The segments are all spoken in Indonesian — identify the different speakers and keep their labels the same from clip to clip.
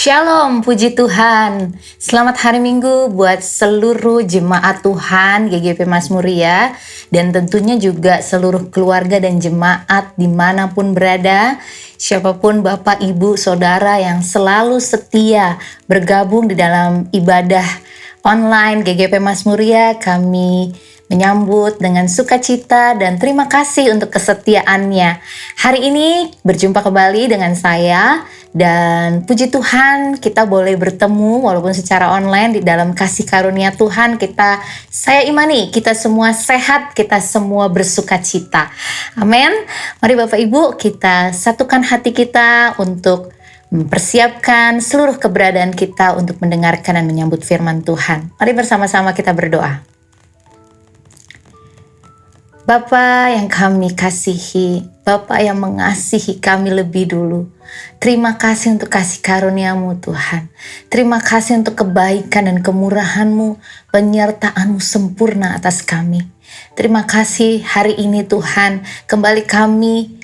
Speaker 1: Shalom, puji Tuhan. Selamat hari Minggu buat seluruh jemaat Tuhan GGP Mazmuria dan tentunya juga seluruh keluarga dan jemaat dimanapun berada. Siapapun Bapak, Ibu, Saudara yang selalu setia bergabung di dalam ibadah online GGP Mazmuria, kami menyambut dengan sukacita dan terima kasih untuk kesetiaannya. Hari ini berjumpa kembali dengan saya dan puji Tuhan kita boleh bertemu walaupun secara online di dalam kasih karunia Tuhan. Saya imani kita semua sehat, kita semua bersukacita. Amin. Mari Bapak Ibu kita satukan hati kita untuk mempersiapkan seluruh keberadaan kita untuk mendengarkan dan menyambut firman Tuhan. Mari bersama-sama kita berdoa. Bapa yang kami kasihi, Bapa yang mengasihi kami lebih dulu. Terima kasih untuk kasih karunia-Mu Tuhan. Terima kasih untuk kebaikan dan kemurahan-Mu, penyertaan-Mu sempurna atas kami. Terima kasih hari ini Tuhan, kembali kami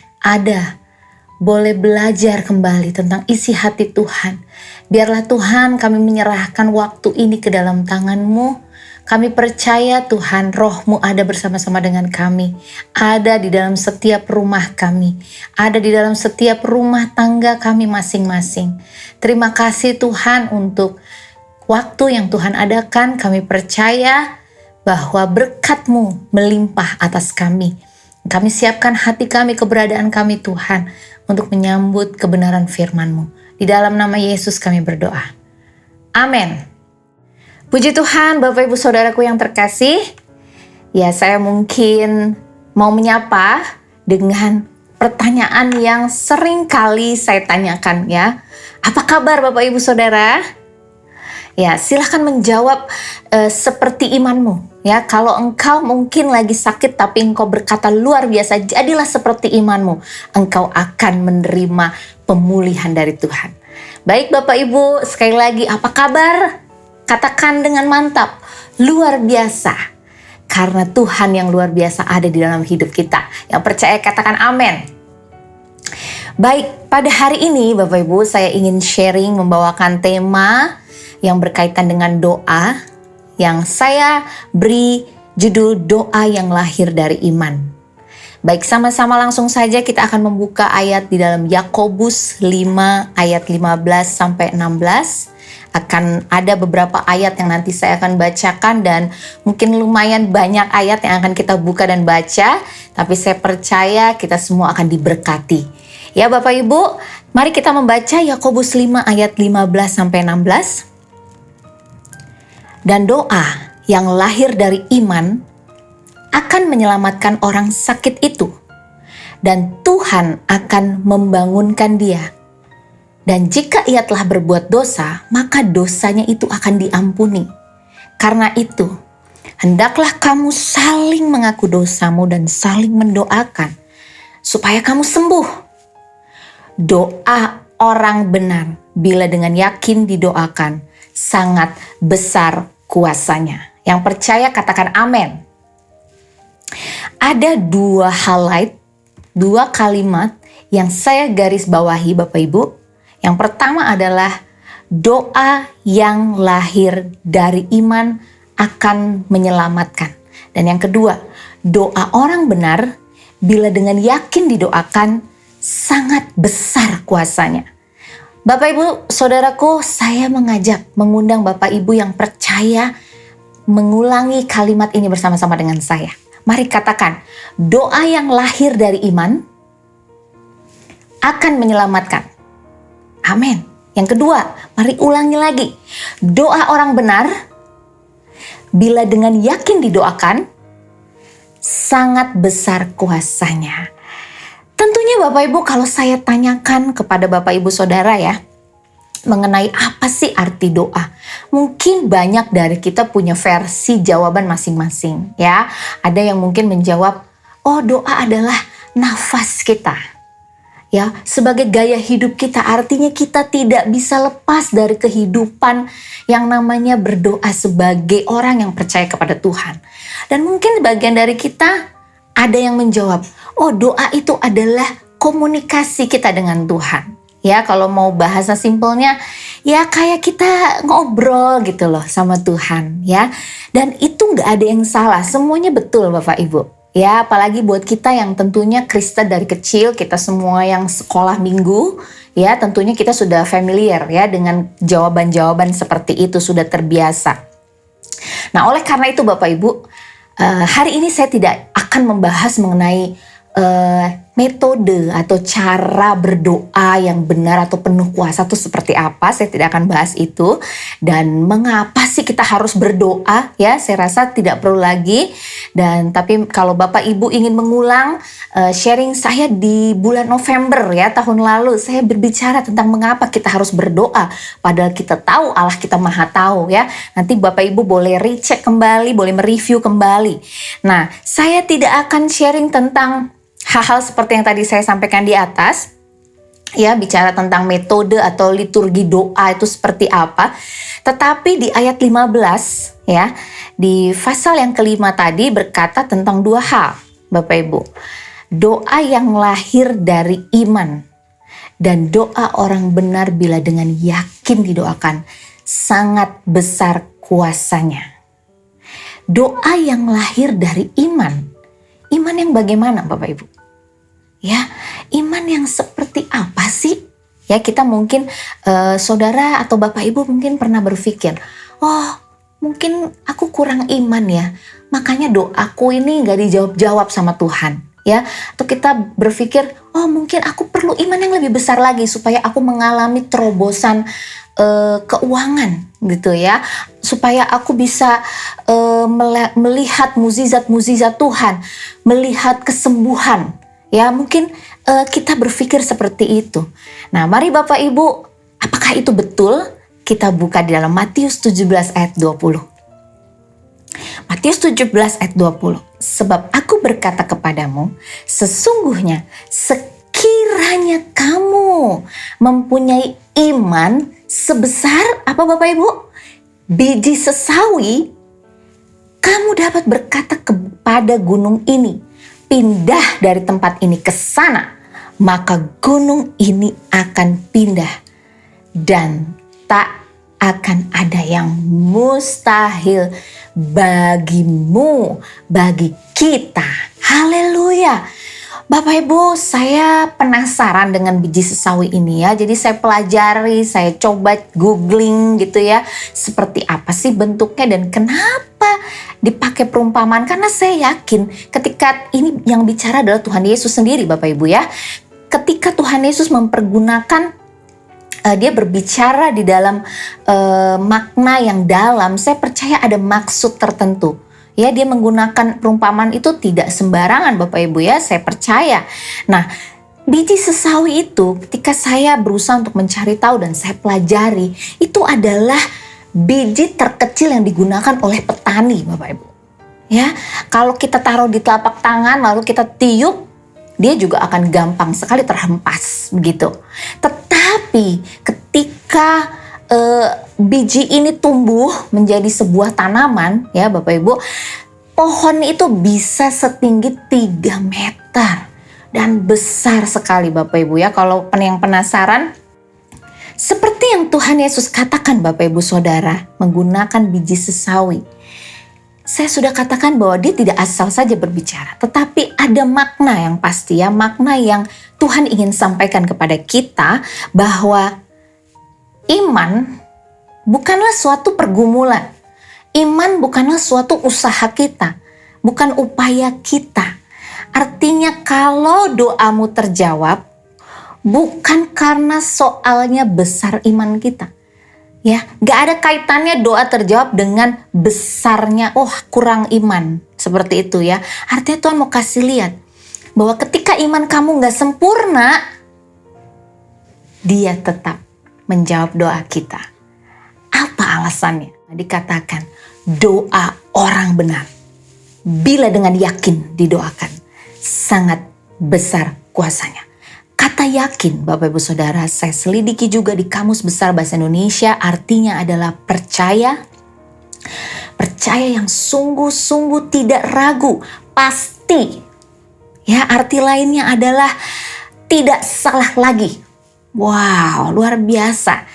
Speaker 1: boleh belajar kembali tentang isi hati Tuhan. Biarlah Tuhan kami menyerahkan waktu ini ke dalam tangan-Mu. Kami percaya Tuhan Roh-Mu ada bersama-sama dengan kami. Ada di dalam setiap rumah kami. Ada di dalam setiap rumah tangga kami masing-masing. Terima kasih Tuhan untuk waktu yang Tuhan adakan. Kami percaya bahwa berkat-Mu melimpah atas kami. Kami siapkan hati kami, keberadaan kami Tuhan untuk menyambut kebenaran firman-Mu. Di dalam nama Yesus kami berdoa. Amin. Puji Tuhan, Bapak Ibu Saudaraku yang terkasih. Ya, saya mungkin mau menyapa dengan pertanyaan yang sering kali saya tanyakan ya. Apa kabar Bapak Ibu Saudara? Ya, silahkan menjawab seperti imanmu. Ya, kalau engkau mungkin lagi sakit tapi engkau berkata luar biasa, jadilah seperti imanmu. Engkau akan menerima pemulihan dari Tuhan. Baik Bapak Ibu, sekali lagi apa kabar? Katakan dengan mantap, luar biasa. Karena Tuhan yang luar biasa ada di dalam hidup kita. Yang percaya katakan amin. Baik, pada hari ini Bapak Ibu saya ingin sharing membawakan tema yang berkaitan dengan doa. Yang saya beri judul doa yang lahir dari iman. Baik, sama-sama langsung saja kita akan membuka ayat di dalam Yakobus 5 ayat 15 sampai 16. Akan ada beberapa ayat yang nanti saya akan bacakan dan mungkin lumayan banyak ayat yang akan kita buka dan baca, tapi saya percaya kita semua akan diberkati. Ya Bapak Ibu, mari kita membaca Yakobus 5 ayat 15 sampai 16. Dan doa yang lahir dari iman akan menyelamatkan orang sakit itu, dan Tuhan akan membangunkan dia. Dan jika ia telah berbuat dosa, maka dosanya itu akan diampuni. Karena itu, hendaklah kamu saling mengaku dosamu dan saling mendoakan, supaya kamu sembuh. Doa orang benar, bila dengan yakin didoakan, sangat besar kuasanya. Yang percaya katakan amin. Ada dua highlight, dua kalimat yang saya garis bawahi Bapak Ibu. Yang pertama adalah doa yang lahir dari iman akan menyelamatkan. Dan yang kedua, doa orang benar bila dengan yakin didoakan sangat besar kuasanya. Bapak Ibu Saudaraku, saya mengundang Bapak Ibu yang percaya mengulangi kalimat ini bersama-sama dengan saya. Mari katakan, doa yang lahir dari iman akan menyelamatkan. Amin. Yang kedua, mari ulangi lagi. Doa orang benar, bila dengan yakin didoakan, sangat besar kuasanya. Tentunya Bapak Ibu kalau saya tanyakan kepada Bapak Ibu Saudara ya, mengenai apa sih arti doa? Mungkin banyak dari kita punya versi jawaban masing-masing ya. Ada yang mungkin menjawab, oh doa adalah nafas kita. Ya, sebagai gaya hidup kita, artinya kita tidak bisa lepas dari kehidupan yang namanya berdoa sebagai orang yang percaya kepada Tuhan. Dan mungkin bagian dari kita ada yang menjawab, oh doa itu adalah komunikasi kita dengan Tuhan. Ya, kalau mau bahasa simpelnya, ya kayak kita ngobrol gitu loh sama Tuhan ya. Dan itu nggak ada yang salah, semuanya betul Bapak Ibu. Ya, apalagi buat kita yang tentunya Kristen dari kecil, kita semua yang sekolah minggu, ya tentunya kita sudah familiar ya dengan jawaban-jawaban seperti itu, sudah terbiasa. Nah, oleh karena itu Bapak Ibu, hari ini saya tidak akan membahas mengenai metode atau cara berdoa yang benar atau penuh kuasa itu seperti apa. Saya tidak akan bahas itu. Dan mengapa sih kita harus berdoa, ya saya rasa tidak perlu lagi. Dan tapi kalau Bapak Ibu ingin mengulang sharing saya di bulan November ya tahun lalu, saya berbicara tentang mengapa kita harus berdoa, padahal kita tahu Allah kita maha tahu ya. Nanti Bapak Ibu boleh recheck kembali, boleh mereview kembali. Nah, saya tidak akan sharing tentang hal-hal seperti yang tadi saya sampaikan di atas, ya bicara tentang metode atau liturgi doa itu seperti apa. Tetapi di ayat 15 ya, di pasal yang kelima tadi berkata tentang dua hal Bapak Ibu. Doa yang lahir dari iman dan doa orang benar bila dengan yakin didoakan sangat besar kuasanya. Doa yang lahir dari iman. Iman yang bagaimana Bapak Ibu? Ya, iman yang seperti apa sih? Ya, kita mungkin saudara atau Bapak Ibu mungkin pernah berpikir, oh mungkin aku kurang iman ya, makanya doaku ini gak dijawab-jawab sama Tuhan. Ya, atau kita berpikir, oh mungkin aku perlu iman yang lebih besar lagi supaya aku mengalami terobosan keuangan gitu ya, supaya aku bisa melihat mukjizat-mukjizat Tuhan, melihat kesembuhan. Ya, mungkin kita berpikir seperti itu. Nah, mari Bapak Ibu, apakah itu betul? Kita buka di dalam Matius 17 ayat 20. Matius 17 ayat 20. Sebab aku berkata kepadamu, sesungguhnya sekiranya kamu mempunyai iman sebesar apa Bapak Ibu? Biji sesawi, kamu dapat berkata kepada gunung ini, pindah dari tempat ini ke sana, maka gunung ini akan pindah dan tak akan ada yang mustahil bagimu, bagi kita. Haleluya. Bapak Ibu, saya penasaran dengan biji sesawi ini ya. Jadi saya pelajari, saya coba googling gitu ya. Seperti apa sih bentuknya dan kenapa dipakai perumpamaan? Karena saya yakin ketika ini yang bicara adalah Tuhan Yesus sendiri Bapak Ibu ya. Ketika Tuhan Yesus mempergunakan, dia berbicara di dalam makna yang dalam, saya percaya ada maksud tertentu. Ya, dia menggunakan perumpamaan itu tidak sembarangan Bapak Ibu ya, saya percaya. Nah, biji sesawi itu ketika saya berusaha untuk mencari tahu dan saya pelajari, itu adalah biji terkecil yang digunakan oleh petani Bapak Ibu. Ya, kalau kita taruh di telapak tangan lalu kita tiup, dia juga akan gampang sekali terhempas begitu. Tetapi ketika biji ini tumbuh menjadi sebuah tanaman ya Bapak Ibu, pohon itu bisa setinggi 3 meter dan besar sekali Bapak Ibu ya. Kalau yang penasaran, seperti yang Tuhan Yesus katakan Bapak Ibu Saudara menggunakan biji sesawi, saya sudah katakan bahwa dia tidak asal saja berbicara, tetapi ada makna yang pasti ya, makna yang Tuhan ingin sampaikan kepada kita bahwa iman bukanlah suatu pergumulan. Iman bukanlah suatu usaha kita, bukan upaya kita. Artinya kalau doamu terjawab, bukan karena soalnya besar iman kita. Ya, gak ada kaitannya doa terjawab dengan besarnya, kurang iman. Seperti itu ya. Artinya Tuhan mau kasih lihat bahwa ketika iman kamu gak sempurna, dia tetap menjawab doa kita. Apa alasannya? Dikatakan doa orang benar bila dengan yakin didoakan sangat besar kuasanya. Kata yakin Bapak Ibu Saudara, saya selidiki juga di Kamus Besar Bahasa Indonesia, artinya adalah percaya. Percaya yang sungguh-sungguh tidak ragu, pasti. Ya, arti lainnya adalah tidak salah lagi. Wow, luar biasa.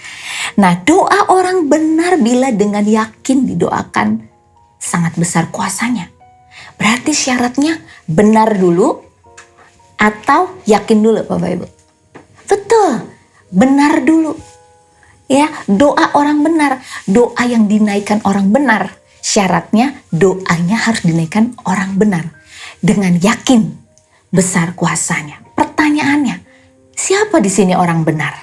Speaker 1: Nah, doa orang benar bila dengan yakin didoakan sangat besar kuasanya. Berarti syaratnya benar dulu atau yakin dulu Bapak Ibu? Betul, benar dulu. Ya, doa orang benar, doa yang dinaikkan orang benar. Syaratnya doanya harus dinaikkan orang benar dengan yakin besar kuasanya. Pertanyaannya, siapa di sini orang benar?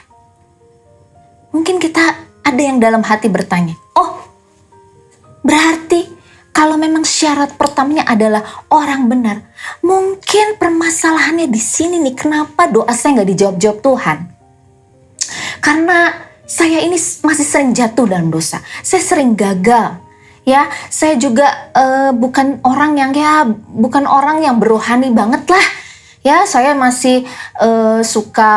Speaker 1: Mungkin kita ada yang dalam hati bertanya, oh berarti kalau memang syarat pertamanya adalah orang benar, mungkin permasalahannya di sini nih, kenapa doa saya nggak dijawab-jawab Tuhan? Karena saya ini masih sering jatuh dalam dosa, saya sering gagal. Ya, saya juga bukan orang yang berohani banget lah. Ya, saya masih suka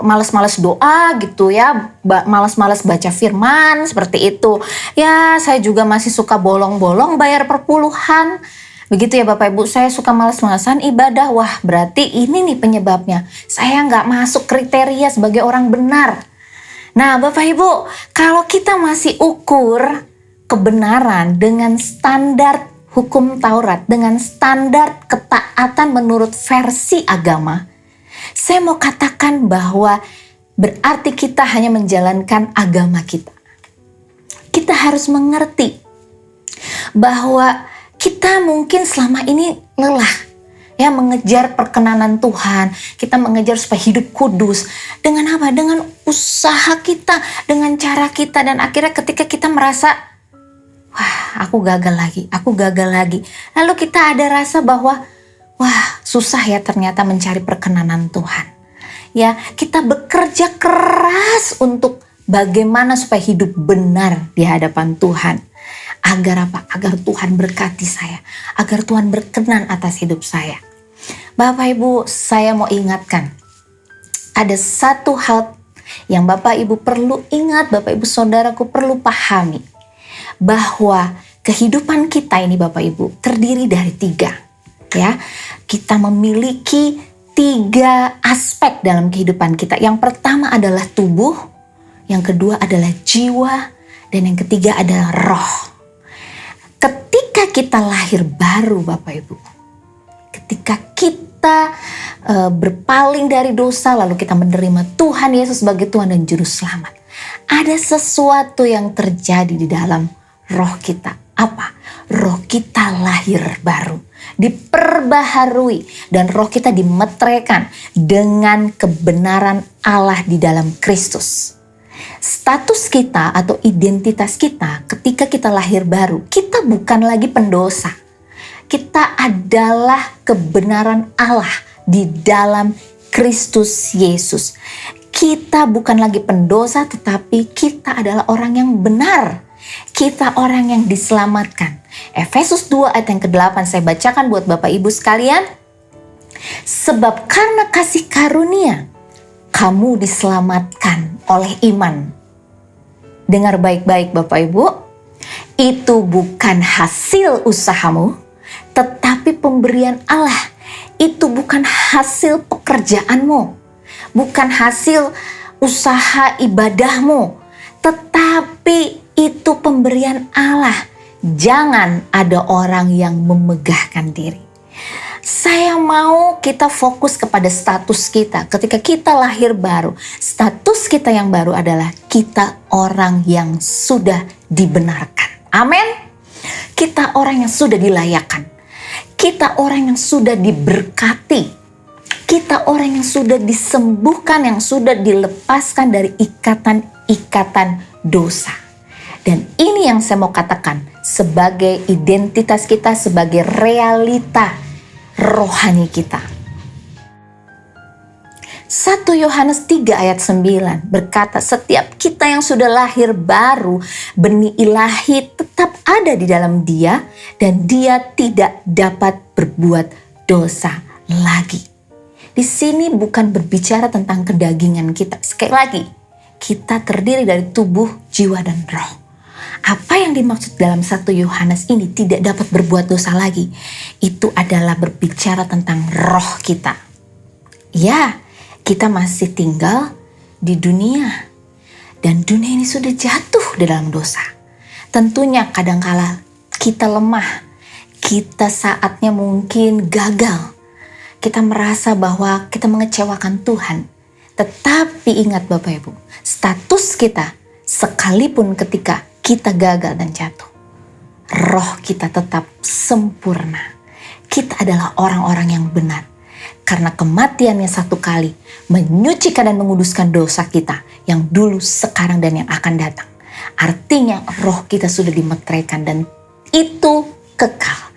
Speaker 1: malas-malas doa gitu ya, malas-malas baca firman seperti itu. Ya, saya juga masih suka bolong-bolong bayar perpuluhan. Begitu ya Bapak Ibu, saya suka malas-malasan ibadah. Wah, berarti ini nih penyebabnya. Saya nggak masuk kriteria sebagai orang benar. Nah Bapak Ibu, kalau kita masih ukur kebenaran dengan standar hukum Taurat, dengan standar ketaatan menurut versi agama, saya mau katakan bahwa berarti kita hanya menjalankan agama kita. Kita harus mengerti bahwa kita mungkin selama ini lelah ya mengejar perkenanan Tuhan, kita mengejar supaya hidup kudus. Dengan apa? Dengan usaha kita, dengan cara kita, dan akhirnya ketika kita merasa wah, aku gagal lagi. Lalu kita ada rasa bahwa, wah, susah ya ternyata mencari perkenanan Tuhan. Ya, kita bekerja keras untuk bagaimana supaya hidup benar di hadapan Tuhan. Agar apa? Agar Tuhan berkati saya. Agar Tuhan berkenan atas hidup saya. Bapak Ibu, saya mau ingatkan. Ada satu hal yang Bapak Ibu perlu ingat, Bapak Ibu saudaraku perlu pahami. Bahwa kehidupan kita ini Bapak Ibu terdiri dari 3 ya. Kita memiliki 3 aspek dalam kehidupan kita. Yang pertama adalah tubuh, yang kedua adalah jiwa, dan yang ketiga adalah roh. Ketika kita lahir baru Bapak Ibu, ketika kita berpaling dari dosa lalu kita menerima Tuhan Yesus sebagai Tuhan dan Juru Selamat, ada sesuatu yang terjadi di dalam roh kita. Apa? Roh kita lahir baru, diperbaharui, dan roh kita dimeteraikan dengan kebenaran Allah di dalam Kristus. Status kita atau identitas kita ketika kita lahir baru, kita bukan lagi pendosa. Kita adalah kebenaran Allah di dalam Kristus Yesus. Kita bukan lagi pendosa, tetapi kita adalah orang yang benar. Kita orang yang diselamatkan. Efesus 2 ayat yang ke-8 saya bacakan buat Bapak Ibu sekalian. Sebab karena kasih karunia kamu diselamatkan oleh iman. Dengar baik-baik Bapak Ibu. Itu bukan hasil usahamu, tetapi pemberian Allah. Itu bukan hasil pekerjaanmu, bukan hasil usaha ibadahmu, tetapi itu pemberian Allah. Jangan ada orang yang memegahkan diri. Saya mau kita fokus kepada status kita. Ketika kita lahir baru, status kita yang baru adalah kita orang yang sudah dibenarkan. Amin. Kita orang yang sudah dilayakkan. Kita orang yang sudah diberkati. Kita orang yang sudah disembuhkan, yang sudah dilepaskan dari ikatan-ikatan dosa. Dan ini yang saya mau katakan sebagai identitas kita, sebagai realita rohani kita. 1 Yohanes 3 ayat 9 berkata, setiap kita yang sudah lahir baru, benih ilahi tetap ada di dalam dia, dan dia tidak dapat berbuat dosa lagi. Di sini bukan berbicara tentang kedagingan kita. Sekali lagi, kita terdiri dari tubuh, jiwa, dan roh. Apa yang dimaksud dalam 1 Yohanes ini tidak dapat berbuat dosa lagi? Itu adalah berbicara tentang roh kita. Ya, kita masih tinggal di dunia. Dan dunia ini sudah jatuh di dalam dosa. Tentunya kadangkala kita lemah. Kita saatnya mungkin gagal. Kita merasa bahwa kita mengecewakan Tuhan. Tetapi ingat Bapak Ibu, status kita sekalipun ketika kita gagal dan jatuh, roh kita tetap sempurna. Kita adalah orang-orang yang benar. Karena kematiannya satu kali menyucikan dan menguduskan dosa kita yang dulu, sekarang, dan yang akan datang. Artinya roh kita sudah dimeteraikan dan itu kekal.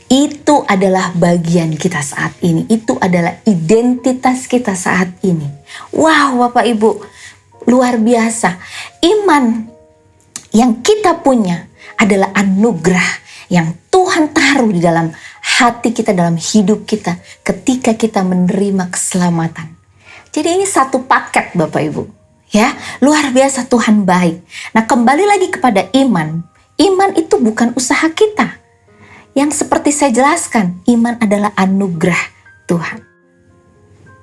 Speaker 1: Itu adalah bagian kita saat ini. Itu adalah identitas kita saat ini. Wow Bapak Ibu, luar biasa. Iman yang kita punya adalah anugerah yang Tuhan taruh di dalam hati kita, dalam hidup kita ketika kita menerima keselamatan. Jadi ini satu paket Bapak Ibu. Ya, luar biasa Tuhan baik. Nah, kembali lagi kepada iman. Iman itu bukan usaha kita. Yang seperti saya jelaskan, iman adalah anugerah Tuhan.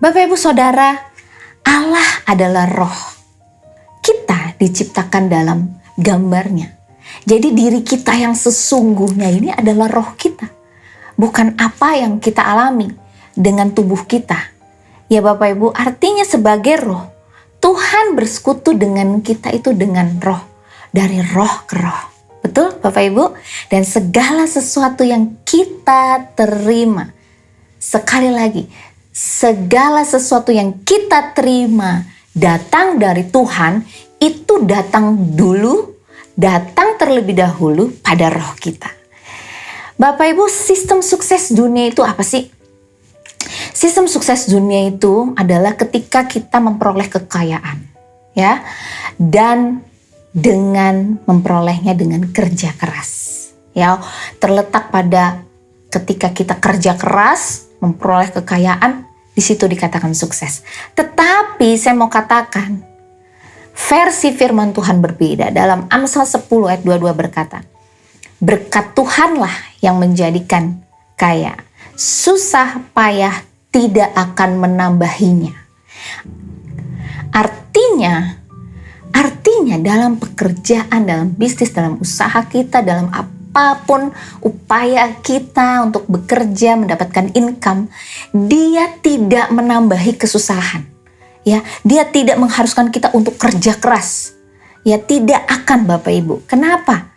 Speaker 1: Bapak Ibu Saudara, Allah adalah roh. Kita diciptakan dalam gambarnya. Jadi diri kita yang sesungguhnya ini adalah roh kita. Bukan apa yang kita alami dengan tubuh kita. Ya Bapak Ibu, artinya sebagai roh, Tuhan bersekutu dengan kita itu dengan roh. Dari roh ke roh. Betul Bapak Ibu? Dan segala sesuatu yang kita terima. Sekali lagi, segala sesuatu yang kita terima datang dari Tuhan, itu datang terlebih dahulu pada roh kita. Bapak Ibu, sistem sukses dunia itu apa sih? Sistem sukses dunia itu adalah ketika kita memperoleh kekayaan, ya, dan dengan memperolehnya dengan kerja keras, ya, terletak pada ketika kita kerja keras memperoleh kekayaan, di situ dikatakan sukses. Tetapi saya mau katakan, versi firman Tuhan berbeda. Dalam Amsal 10 ayat 22 berkata, berkat Tuhanlah yang menjadikan kaya, susah payah tidak akan menambahinya. Artinya dalam pekerjaan, dalam bisnis, dalam usaha kita, dalam apapun upaya kita untuk bekerja, mendapatkan income, dia tidak menambahi kesusahan. Ya, dia tidak mengharuskan kita untuk kerja keras. Ya, tidak akan Bapak Ibu. Kenapa?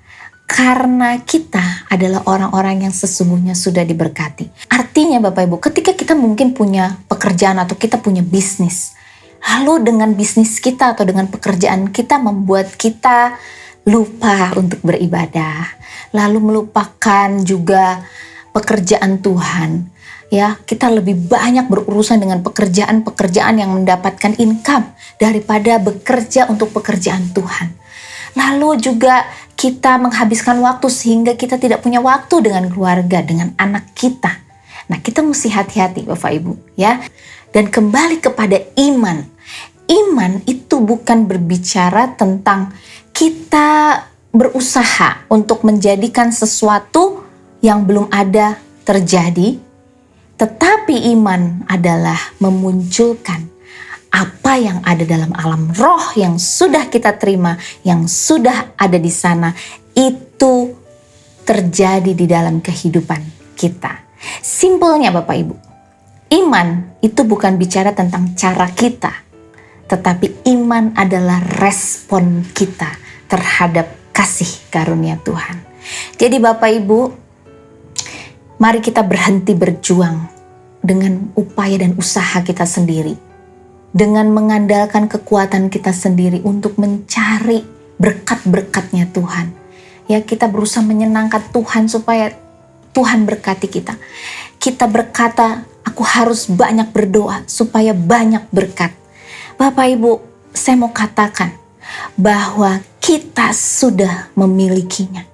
Speaker 1: Karena kita adalah orang-orang yang sesungguhnya sudah diberkati. Artinya Bapak Ibu, ketika kita mungkin punya pekerjaan atau kita punya bisnis, lalu dengan bisnis kita atau dengan pekerjaan kita membuat kita lupa untuk beribadah, lalu melupakan juga pekerjaan Tuhan. Ya, kita lebih banyak berurusan dengan pekerjaan-pekerjaan yang mendapatkan income daripada bekerja untuk pekerjaan Tuhan. Lalu juga kita menghabiskan waktu sehingga kita tidak punya waktu dengan keluarga, dengan anak kita. Nah, kita mesti hati-hati Bapak Ibu, ya. Dan kembali kepada iman. Iman itu bukan berbicara tentang kita berusaha untuk menjadikan sesuatu yang belum ada terjadi, tetapi iman adalah memunculkan apa yang ada dalam alam roh yang sudah kita terima, yang sudah ada di sana, itu terjadi di dalam kehidupan kita. Simpelnya Bapak Ibu, iman itu bukan bicara tentang cara kita, tetapi iman adalah respon kita terhadap kasih karunia Tuhan. Jadi Bapak Ibu, mari kita berhenti berjuang dengan upaya dan usaha kita sendiri. Dengan mengandalkan kekuatan kita sendiri untuk mencari berkat-berkatnya Tuhan. Ya, kita berusaha menyenangkan Tuhan supaya Tuhan berkati kita. Kita berkata, aku harus banyak berdoa supaya banyak berkat. Bapak Ibu, saya mau katakan bahwa kita sudah memilikinya.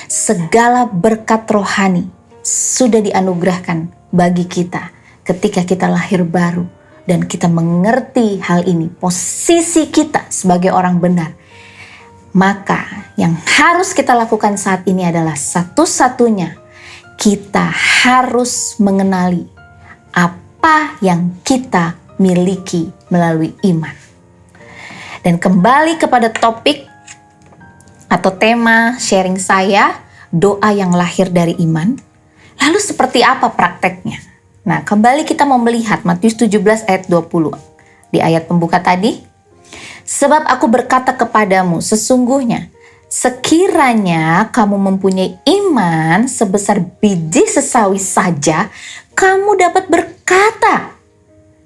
Speaker 1: Segala berkat rohani sudah dianugerahkan bagi kita ketika kita lahir baru. Dan kita mengerti hal ini, posisi kita sebagai orang benar. Maka yang harus kita lakukan saat ini adalah satu-satunya, kita harus mengenali apa yang kita miliki melalui iman. Dan kembali kepada topik atau tema sharing saya, doa yang lahir dari iman. Lalu seperti apa prakteknya? Nah, kembali kita mau melihat Matius 17 ayat 20. Di ayat pembuka tadi, sebab aku berkata kepadamu, sesungguhnya sekiranya kamu mempunyai iman sebesar biji sesawi saja, kamu dapat berkata.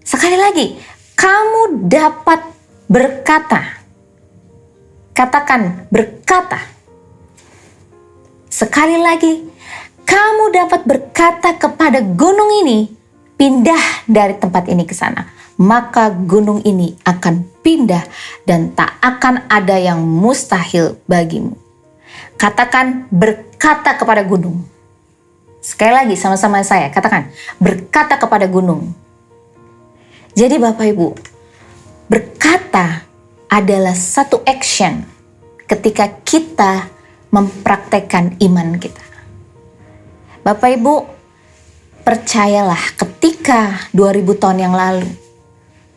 Speaker 1: Sekali lagi, kamu dapat berkata. Katakan berkata. Sekali lagi, kamu dapat berkata kepada gunung ini, pindah dari tempat ini ke sana. Maka gunung ini akan pindah dan tak akan ada yang mustahil bagimu. Katakan berkata kepada gunung. Sekali lagi sama-sama saya, katakan berkata kepada gunung. Jadi Bapak Ibu, berkata adalah satu action ketika kita mempraktekkan iman kita. Bapak Ibu, percayalah ketika 2000 tahun yang lalu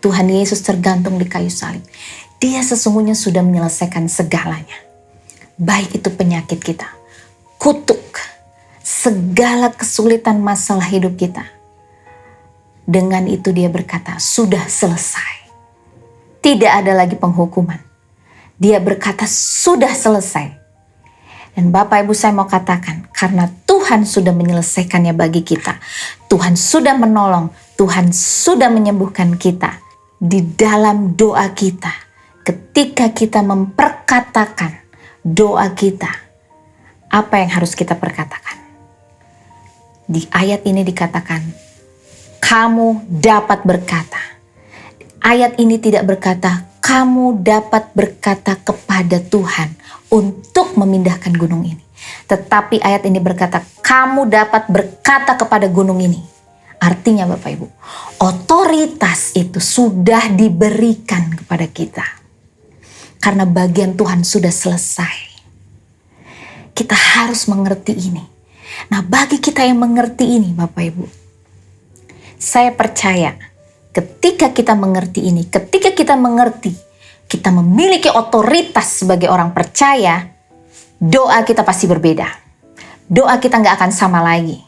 Speaker 1: Tuhan Yesus tergantung di kayu salib, Dia sesungguhnya sudah menyelesaikan segalanya. Baik itu penyakit kita, kutuk, segala kesulitan masalah hidup kita. Dengan itu Dia berkata, sudah selesai. Tidak ada lagi penghukuman. Dia berkata, sudah selesai. Dan Bapak Ibu saya mau katakan, karena Tuhan sudah menyelesaikannya bagi kita. Tuhan sudah menolong, Tuhan sudah menyembuhkan kita. Di dalam doa kita, ketika kita memperkatakan doa kita, apa yang harus kita perkatakan? Di ayat ini dikatakan, kamu dapat berkata. Ayat ini tidak berkata, kamu dapat berkata kepada Tuhan untuk memindahkan gunung ini. Tetapi ayat ini berkata, kamu dapat berkata kepada gunung ini. Artinya Bapak Ibu, otoritas itu sudah diberikan kepada kita. Karena bagian Tuhan sudah selesai. Kita harus mengerti ini. Nah, bagi kita yang mengerti ini Bapak Ibu, saya percaya ketika kita mengerti ini, ketika kita mengerti, kita memiliki otoritas sebagai orang percaya, doa kita pasti berbeda. Doa kita gak akan sama lagi.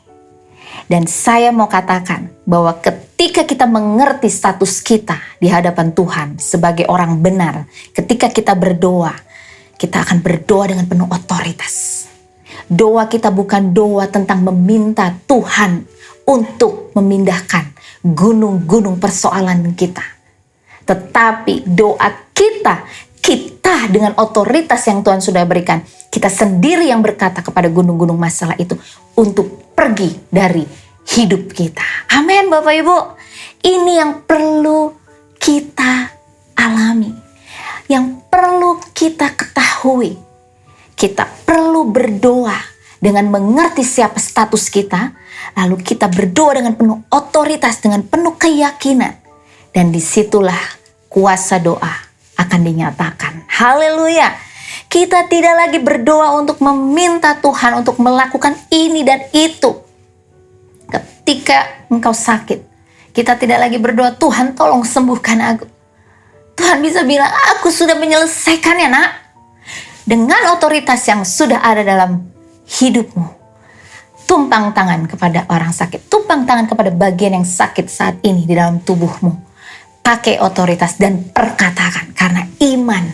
Speaker 1: Dan saya mau katakan bahwa ketika kita mengerti status kita di hadapan Tuhan sebagai orang benar, ketika kita berdoa, kita akan berdoa dengan penuh otoritas. Doa kita bukan doa tentang meminta Tuhan untuk memindahkan gunung-gunung persoalan kita. Tetapi doa kita dengan otoritas yang Tuhan sudah berikan, kita sendiri yang berkata kepada gunung-gunung masalah itu untuk pergi dari hidup kita. Amin Bapak Ibu. Ini yang perlu kita alami. Yang perlu kita ketahui. Kita perlu berdoa dengan mengerti siapa status kita. Lalu kita berdoa dengan penuh otoritas, dengan penuh keyakinan. Dan disitulah kuasa doa akan dinyatakan. Haleluya. Kita tidak lagi berdoa untuk meminta Tuhan untuk melakukan ini dan itu. Ketika engkau sakit, kita tidak lagi berdoa, Tuhan tolong sembuhkan aku. Tuhan bisa bilang, aku sudah menyelesaikannya nak. Dengan otoritas yang sudah ada dalam hidupmu. Tumpang tangan kepada orang sakit. Tumpang tangan kepada bagian yang sakit saat ini di dalam tubuhmu. Pakai otoritas dan perkatakan. Karena iman,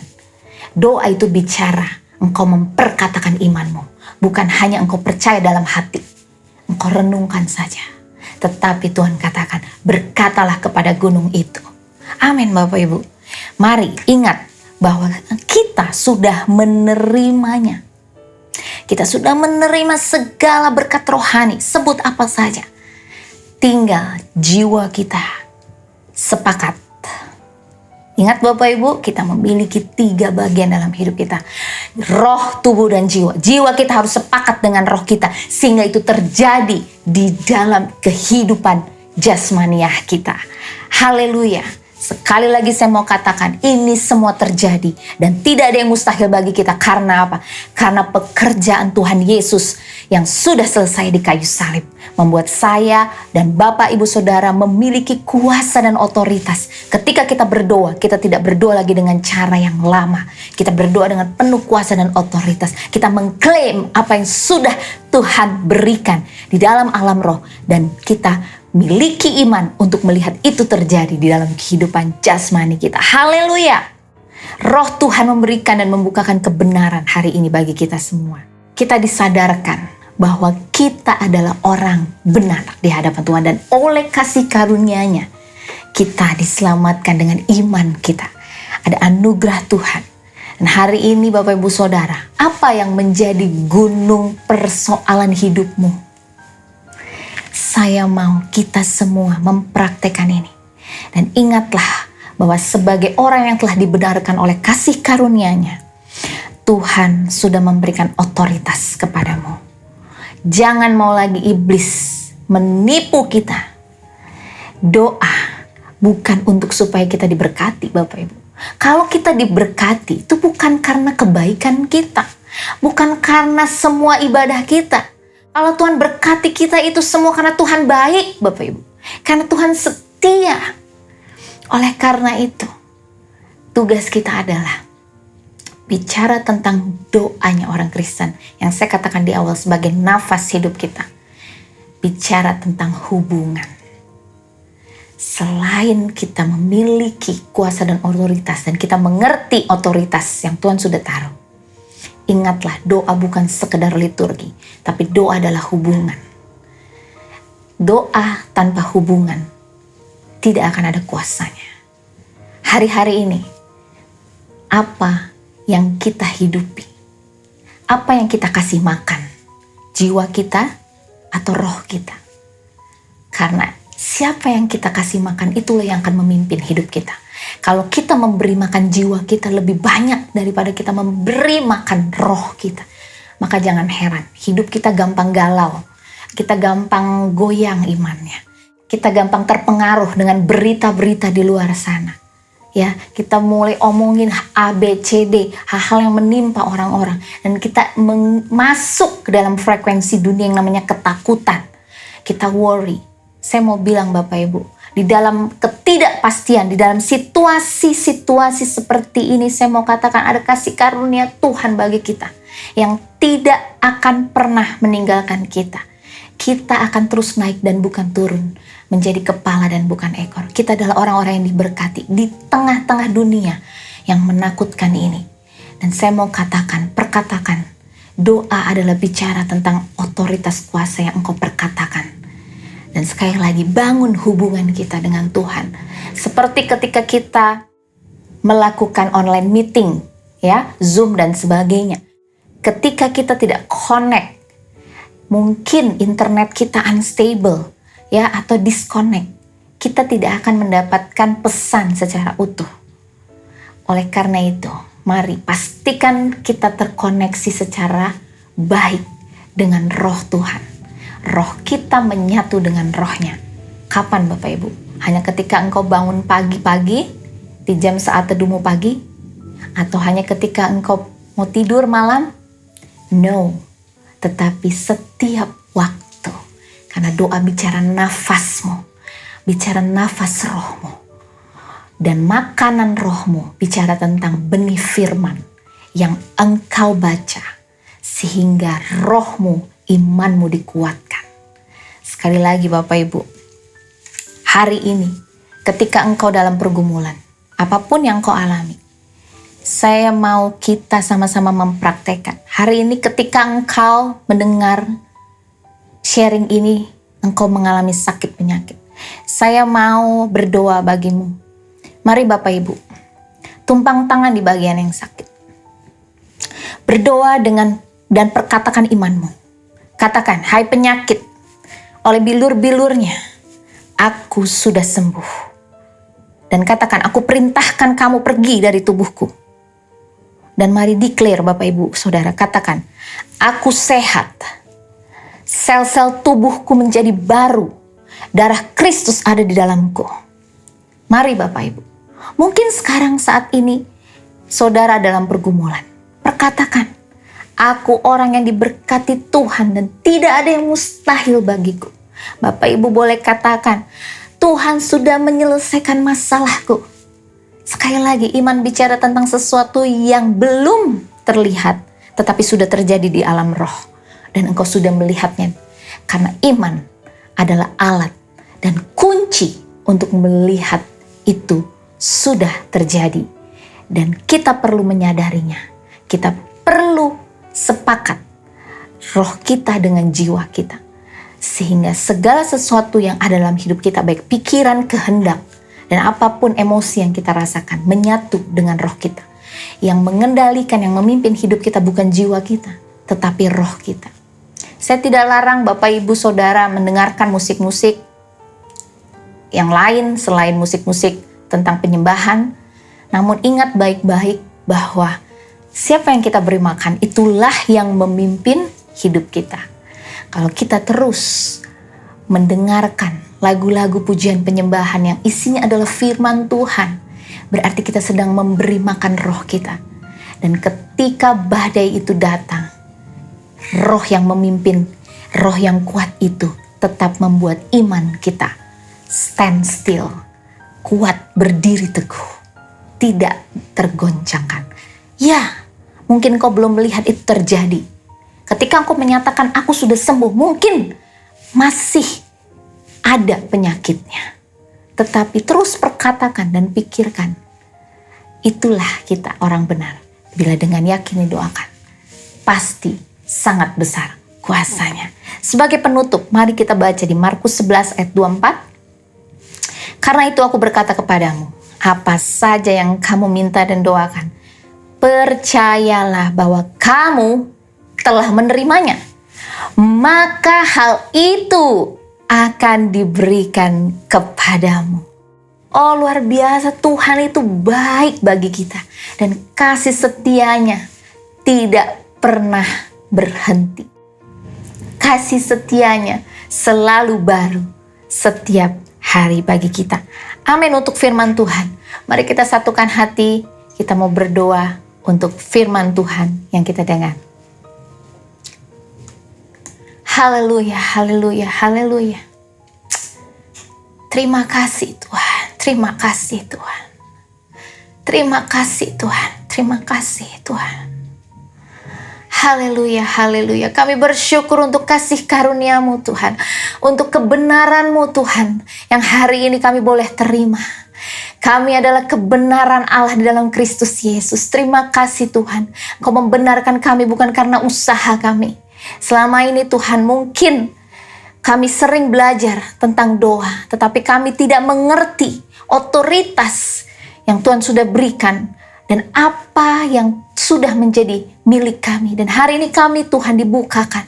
Speaker 1: doa itu bicara. Engkau memperkatakan imanmu. Bukan hanya engkau percaya dalam hati. Engkau renungkan saja. Tetapi Tuhan katakan, berkatalah kepada gunung itu. Amin Bapak Ibu. Mari ingat bahwa kita sudah menerimanya. Kita sudah menerima segala berkat rohani. Sebut apa saja. Tinggal jiwa kita sepakat. Ingat Bapak Ibu, kita memiliki 3 bagian dalam hidup kita. Roh, tubuh, dan jiwa. Jiwa kita harus sepakat dengan roh kita. Sehingga itu terjadi di dalam kehidupan jasmaniah kita. Haleluya. Sekali lagi saya mau katakan, ini semua terjadi dan tidak ada yang mustahil bagi kita. Karena apa? Karena pekerjaan Tuhan Yesus yang sudah selesai di kayu salib membuat saya dan Bapak Ibu Saudara memiliki kuasa dan otoritas. Ketika kita berdoa, kita tidak berdoa lagi dengan cara yang lama. Kita berdoa dengan penuh kuasa dan otoritas. Kita mengklaim apa yang sudah Tuhan berikan di dalam alam roh, dan kita miliki iman untuk melihat itu terjadi di dalam kehidupan jasmani kita. Haleluya! Roh Tuhan memberikan dan membukakan kebenaran hari ini bagi kita semua. Kita disadarkan bahwa kita adalah orang benar di hadapan Tuhan, dan oleh kasih karunia-Nya kita diselamatkan dengan iman kita. Ada anugerah Tuhan. Dan hari ini Bapak Ibu Saudara, apa yang menjadi gunung persoalan hidupmu? Saya mau kita semua mempraktekkan ini. Dan ingatlah bahwa sebagai orang yang telah dibenarkan oleh kasih karunia-Nya, Tuhan sudah memberikan otoritas kepadamu. Jangan mau lagi iblis menipu kita. Doa bukan untuk supaya kita diberkati, Bapak Ibu. Kalau kita diberkati, itu bukan karena kebaikan kita. Bukan karena semua ibadah kita. Kalau Tuhan berkati kita itu semua karena Tuhan baik, Bapak Ibu. Karena Tuhan setia. Oleh karena itu, tugas kita adalah bicara tentang doanya orang Kristen, yang saya katakan di awal sebagai nafas hidup kita. Bicara tentang hubungan. Selain kita memiliki kuasa dan otoritas, dan kita mengerti otoritas yang Tuhan sudah taruh, ingatlah, doa bukan sekedar liturgi, tapi doa adalah hubungan. Doa tanpa hubungan tidak akan ada kuasanya. Hari-hari ini, apa yang kita hidupi? Apa yang kita kasih makan? Jiwa kita atau roh kita? Karena siapa yang kita kasih makan, itulah yang akan memimpin hidup kita. Kalau kita memberi makan jiwa kita lebih banyak daripada kita memberi makan roh kita, maka jangan heran hidup kita gampang galau, kita gampang goyang imannya, kita gampang terpengaruh dengan berita-berita di luar sana. Ya, kita mulai omongin A, B, C, D, hal-hal yang menimpa orang-orang, dan kita masuk ke dalam frekuensi dunia yang namanya ketakutan. Kita worry. Saya mau bilang Bapak Ibu, di dalam ketidakpastian, di dalam situasi-situasi seperti ini, saya mau katakan ada kasih karunia Tuhan bagi kita yang tidak akan pernah meninggalkan kita. Kita akan terus naik dan bukan turun, menjadi kepala dan bukan ekor. Kita adalah orang-orang yang diberkati di tengah-tengah dunia yang menakutkan ini. Dan saya mau katakan, perkatakan, doa adalah bicara tentang otoritas kuasa yang engkau perkatakan. Dan sekali lagi, bangun hubungan kita dengan Tuhan. Seperti ketika kita melakukan online meeting, ya, Zoom dan sebagainya. Ketika kita tidak connect, mungkin internet kita unstable, ya, atau disconnect, kita tidak akan mendapatkan pesan secara utuh. Oleh karena itu, mari pastikan kita terkoneksi secara baik dengan roh Tuhan. Roh kita menyatu dengan rohnya. Kapan Bapak Ibu? Hanya ketika engkau bangun pagi-pagi, di jam saat teduhmu pagi? Atau hanya ketika engkau mau tidur malam? No, tetapi setiap waktu. Karena doa bicara nafasmu, bicara nafas rohmu. Dan makanan rohmu bicara tentang benih firman yang engkau baca, sehingga rohmu, imanmu dikuatkan. Sekali lagi Bapak Ibu, hari ini ketika engkau dalam pergumulan, apapun yang engkau alami, saya mau kita sama-sama mempraktekkan. Hari ini ketika engkau mendengar sharing ini, engkau mengalami sakit penyakit, saya mau berdoa bagimu. Mari Bapak Ibu, tumpang tangan di bagian yang sakit. Berdoa dan perkatakan imanmu. Katakan, hai penyakit, oleh bilur-bilurnya, aku sudah sembuh. Dan katakan, aku perintahkan kamu pergi dari tubuhku. Dan mari declare Bapak Ibu Saudara, katakan, aku sehat. Sel-sel tubuhku menjadi baru. Darah Kristus ada di dalamku. Mari Bapak Ibu, Mungkin sekarang saat ini saudara dalam pergumulan. Perkatakan, aku orang yang diberkati Tuhan dan tidak ada yang mustahil bagiku. Bapak Ibu boleh katakan, Tuhan sudah menyelesaikan masalahku. Sekali lagi, iman bicara tentang sesuatu yang belum terlihat, tetapi sudah terjadi di alam roh. Dan engkau sudah melihatnya. Karena iman adalah alat dan kunci untuk melihat itu sudah terjadi. Dan kita perlu menyadarinya. Kita perlu sepakat roh kita dengan jiwa kita. Sehingga segala sesuatu yang ada dalam hidup kita, baik pikiran, kehendak, dan apapun emosi yang kita rasakan, menyatu dengan roh kita. Yang mengendalikan, yang memimpin hidup kita bukan jiwa kita, tetapi roh kita. Saya tidak larang Bapak Ibu Saudara mendengarkan musik-musik yang lain selain musik-musik tentang penyembahan. Namun ingat baik-baik bahwa siapa yang kita beri makan, itulah yang memimpin hidup kita. Kalau kita terus mendengarkan lagu-lagu pujian penyembahan yang isinya adalah firman Tuhan, berarti kita sedang memberi makan roh kita. Dan ketika badai itu datang, roh yang memimpin, roh yang kuat itu tetap membuat iman kita stand still, kuat berdiri teguh, tidak tergoncangkan. Ya, mungkin kau belum melihat itu terjadi. Ketika engkau menyatakan aku sudah sembuh, mungkin masih ada penyakitnya. Tetapi terus perkatakan dan pikirkan. Itulah kita orang benar. Bila dengan yakin didoakan, pasti sangat besar kuasanya. Sebagai penutup, mari kita baca di Markus 11 ayat 24. Karena itu aku berkata kepadamu, apa saja yang kamu minta dan doakan, percayalah bahwa kamu telah menerimanya, maka hal itu akan diberikan kepadamu. Oh, luar biasa, Tuhan itu baik bagi kita dan kasih setianya tidak pernah berhenti. Kasih setianya selalu baru setiap hari bagi kita. Amin untuk firman Tuhan. Mari kita satukan hati, kita mau berdoa untuk firman Tuhan yang kita dengar. Haleluya, haleluya, haleluya. Terima kasih Tuhan, terima kasih Tuhan. Terima kasih Tuhan, terima kasih Tuhan. Haleluya, haleluya. Kami bersyukur untuk kasih karunia-Mu Tuhan. Untuk kebenaran-Mu Tuhan, yang hari ini kami boleh terima. Kami adalah kebenaran Allah di dalam Kristus Yesus. Terima kasih Tuhan. Engkau membenarkan kami bukan karena usaha kami. Selama ini Tuhan, mungkin kami sering belajar tentang doa, tetapi kami tidak mengerti otoritas yang Tuhan sudah berikan dan apa yang sudah menjadi milik kami. Dan hari ini kami Tuhan dibukakan.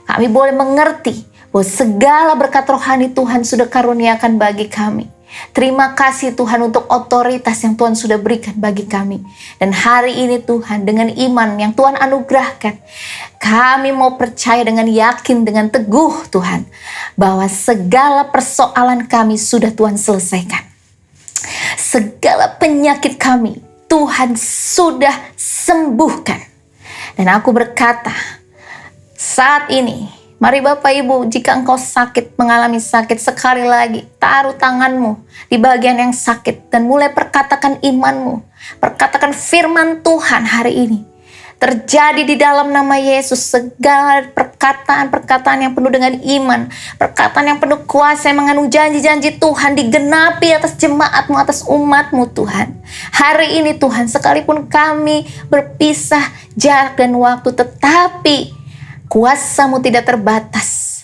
Speaker 1: Kami boleh mengerti bahwa segala berkat rohani Tuhan sudah karuniakan bagi kami. Terima kasih Tuhan untuk otoritas yang Tuhan sudah berikan bagi kami. Dan hari ini Tuhan, dengan iman yang Tuhan anugerahkan, kami mau percaya dengan yakin, dengan teguh Tuhan, bahwa segala persoalan kami sudah Tuhan selesaikan. Segala penyakit kami Tuhan sudah sembuhkan. Dan aku berkata, saat ini, mari Bapak Ibu, jika engkau sakit, mengalami sakit, sekali lagi taruh tanganmu di bagian yang sakit dan mulai perkatakan imanmu. Perkatakan firman Tuhan hari ini. Terjadi di dalam nama Yesus segala perkataan-perkataan yang penuh dengan iman. Perkataan yang penuh kuasa yang mengandung janji-janji Tuhan digenapi atas jemaat-Mu, atas umat-Mu Tuhan. Hari ini Tuhan, sekalipun kami berpisah jarak dan waktu, tetapi kuasa-Mu tidak terbatas.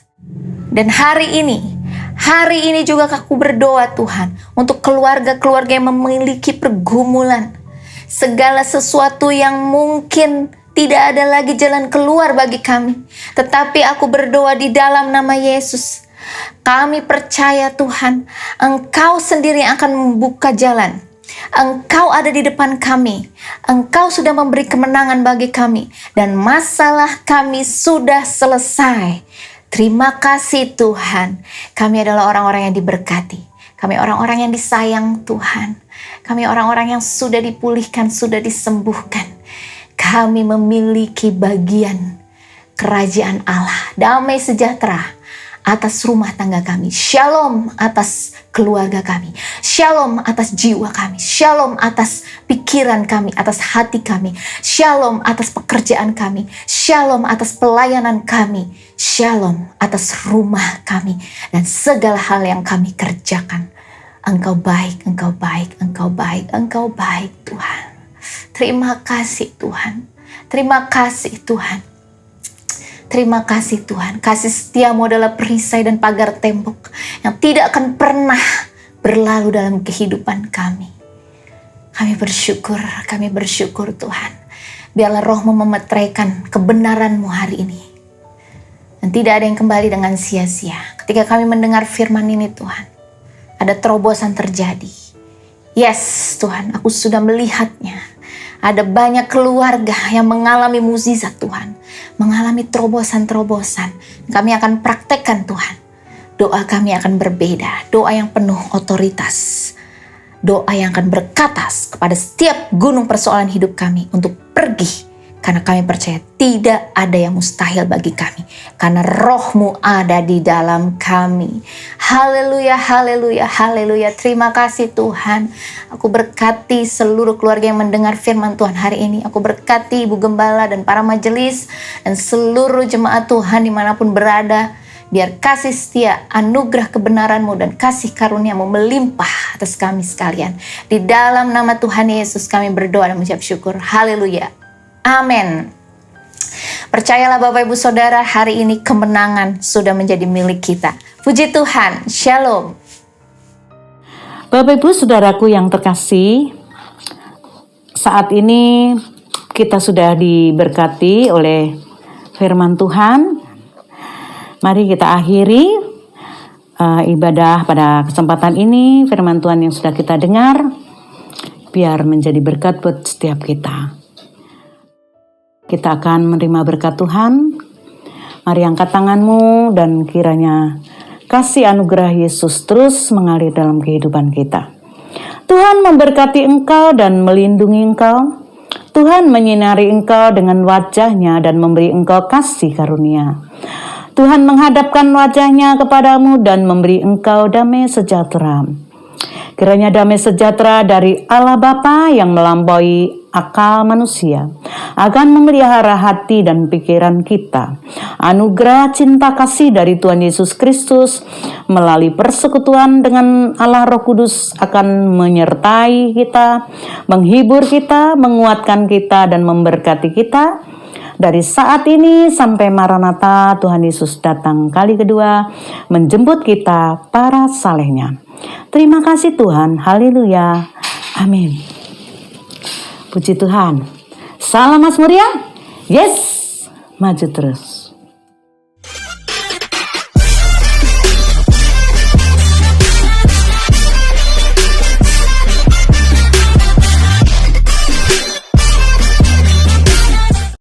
Speaker 1: Dan hari ini juga aku berdoa Tuhan untuk keluarga-keluarga yang memiliki pergumulan. Segala sesuatu yang mungkin tidak ada lagi jalan keluar bagi kami. Tetapi aku berdoa di dalam nama Yesus. Kami percaya Tuhan, Engkau sendiri yang akan membuka jalan. Engkau ada di depan kami. Engkau sudah memberi kemenangan bagi kami. Dan masalah kami sudah selesai. Terima kasih Tuhan. Kami adalah orang-orang yang diberkati. Kami orang-orang yang disayang Tuhan. Kami orang-orang yang sudah dipulihkan, sudah disembuhkan. Kami memiliki bagian kerajaan Allah, damai sejahtera atas rumah tangga kami, shalom atas keluarga kami, shalom atas jiwa kami, shalom atas pikiran kami, atas hati kami, shalom atas pekerjaan kami, shalom atas pelayanan kami, shalom atas rumah kami, dan segala hal yang kami kerjakan. Engkau baik, Engkau baik, Engkau baik, Engkau baik Tuhan. Terima kasih Tuhan, terima kasih Tuhan. Terima kasih Tuhan, kasih setiamu adalah perisai dan pagar tembok yang tidak akan pernah berlalu dalam kehidupan kami. Kami bersyukur Tuhan. Biarlah rohmu memeteraikan kebenaranmu hari ini. Dan tidak ada yang kembali dengan sia-sia. Ketika kami mendengar firman ini Tuhan, ada terobosan terjadi. Yes Tuhan, aku sudah melihatnya. Ada banyak keluarga yang mengalami mukjizat Tuhan, mengalami terobosan-terobosan. Kami akan praktekkan Tuhan. Doa kami akan berbeda, doa yang penuh otoritas. Doa yang akan berkata kepada setiap gunung persoalan hidup kami untuk pergi. Karena kami percaya tidak ada yang mustahil bagi kami. Karena rohmu ada di dalam kami. Haleluya, haleluya, haleluya. Terima kasih Tuhan. Aku berkati seluruh keluarga yang mendengar firman Tuhan hari ini. Aku berkati Ibu Gembala dan para majelis. Dan seluruh jemaat Tuhan dimanapun berada. Biar kasih setia, anugerah kebenaranmu dan kasih karuniamu melimpah atas kami sekalian. Di dalam nama Tuhan Yesus kami berdoa dan mengucap syukur. Haleluya. Amin. Percayalah Bapak Ibu Saudara, hari ini kemenangan sudah menjadi milik kita. Puji Tuhan. Shalom.
Speaker 2: Bapak Ibu Saudaraku yang terkasih, saat ini kita sudah diberkati oleh firman Tuhan. Mari kita akhiri ibadah pada kesempatan ini. Firman Tuhan yang sudah kita dengar, biar menjadi berkat buat setiap kita. Kita akan menerima berkat Tuhan. Mari angkat tanganmu dan kiranya kasih anugerah Yesus terus mengalir dalam kehidupan kita. Tuhan memberkati engkau dan melindungi engkau. Tuhan menyinari engkau dengan wajah-Nya dan memberi engkau kasih karunia. Tuhan menghadapkan wajah-Nya kepadamu dan memberi engkau damai sejahtera. Kiranya damai sejahtera dari Allah Bapa yang melampaui akal manusia akan memelihara hati dan pikiran kita. Anugerah cinta kasih dari Tuhan Yesus Kristus melalui persekutuan dengan Allah Roh Kudus akan menyertai kita, menghibur kita, menguatkan kita, dan memberkati kita dari saat ini sampai Maranatha Tuhan Yesus datang kali kedua menjemput kita para salehnya. Terima kasih Tuhan. Haleluya. Amin. Puji Tuhan. Salam Mas Muriah. Yes. Maju terus.